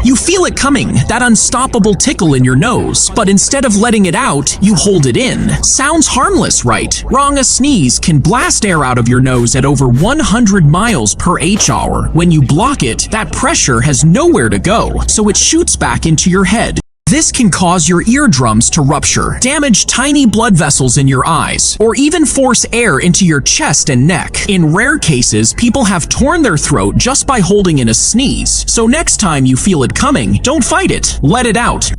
You feel it coming, that unstoppable tickle in your nose, but instead of letting it out, you hold it in. Sounds harmless, right? Wrong. A sneeze can blast air out of your nose at over 100 miles per h-hour. When you block it, that pressure has nowhere to go, so it shoots back into your head. This can cause your eardrums to rupture, damage tiny blood vessels in your eyes, or even force air into your chest and neck. In rare cases, people have torn their throat just by holding in a sneeze. So next time you feel it coming, don't fight it. Let it out.